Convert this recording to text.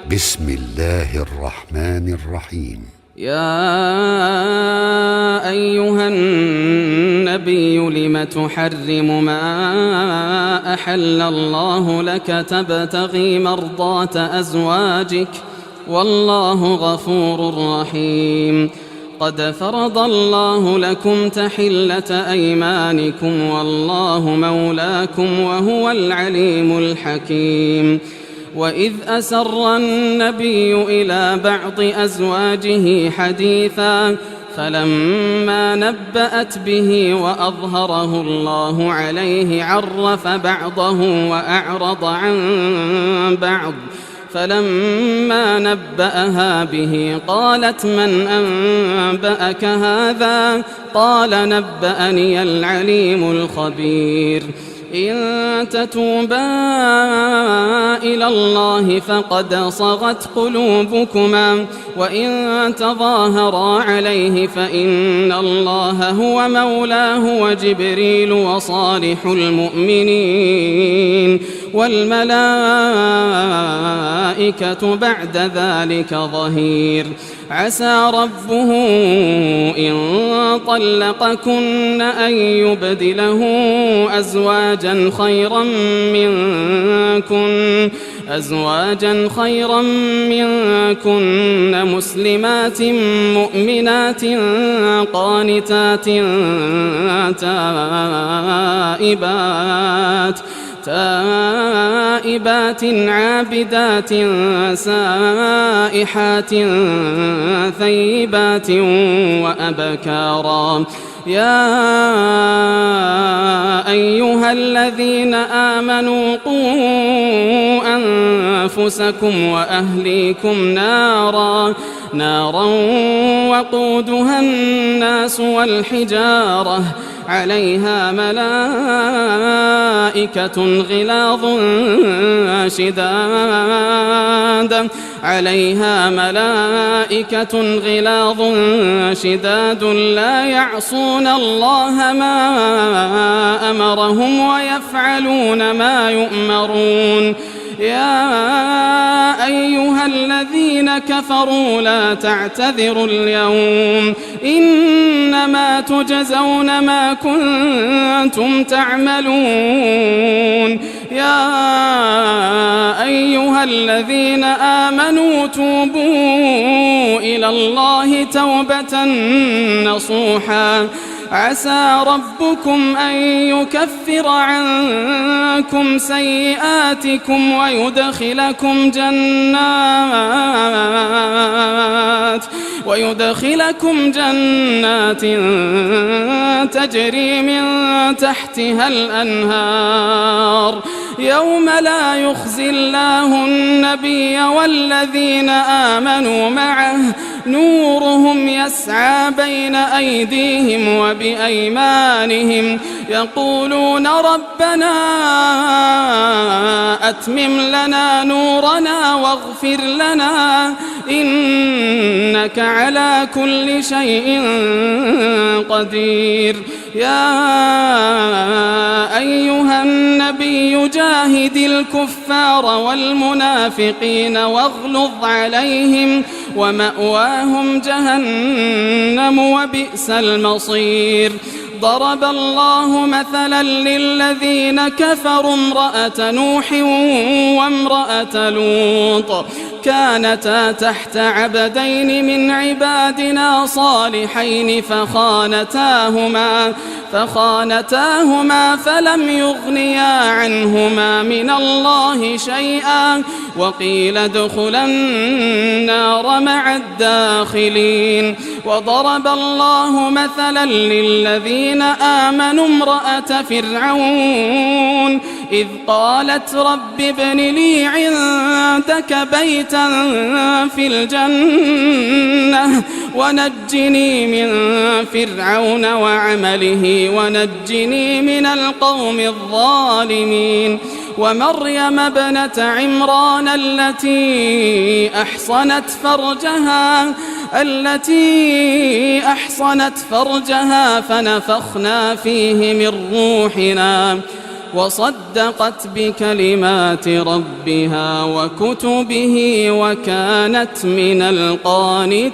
بسم الله الرحمن الرحيم. يا أيها النبي لم تحرم ما أحل الله لك تبتغي مرضات أزواجك والله غفور رحيم. قد فرض الله لكم تحلة أيمانكم والله مولاكم وهو العليم الحكيم. وإذ أسر النبي إلى بعض أزواجه حديثا فلما نبأت به وأظهره الله عليه عرف بعضه وأعرض عن بعض فلما نبأها به قالت من أنبأك هذا؟ قال نبأني العليم الخبير. إن تتوبا إلى الله فقد صغت قلوبكما وإن تظاهرا عليه فإن الله هو مولاه وجبريل وصالح المؤمنين والملائكة بعد ذلك ظهير. عسى ربه إن طلقكن أن يبدله أزواجا خيرا منكن مسلمات مؤمنات قانتات تائبات عابدات سائحات ثيبات وأبكارا. يا أيها الذين آمنوا قوا أنفسكم وأهليكم نارا وقودها الناس والحجارة عليها ملائكة غلاظ شداد لا يعصون الله ما أمرهم ويفعلون ما يؤمرون. يا أيها الذين كفروا لا تعتذروا اليوم إنما تجزون ما كنتم تعملون. يا أيها الذين آمنوا توبوا إلى الله توبة نصوحا عسى ربكم أن يكفر عنكم سيئاتكم ويدخلكم جنات تجري من تحتها الأنهار يوم لا يخزي الله النبي والذين آمنوا معه نورهم يسعى بين أيديهم وبأيمانهم يقولون ربنا أتمم لنا نورنا واغفر لنا إنك على كل شيء قدير. يا أيها النبي جاهد الكفار والمنافقين واغلظ عليهم ومأواهم جهنم وبئس المصير. ضرب الله مثلا للذين كفروا امرأة نوح وامرأة لوط كانتا تحت عبدين من عبادنا صالحين فخانتاهما فلم يغنيا عنهما من الله شيئا وقيل ادخلا النار مع الداخلين. وضرب الله مثلا للذين آمنوا امرأة فرعون إذ قالت رب ابن لي عندك بيتا في الجنة ونجني من فرعون وعمله ونجني من القوم الظالمين. ومريم ابنة عمران التي أحصنت فرجها فنفخنا فيه من روحنا وصدقت بكلمات ربها وكتبه وكانت من القانتين.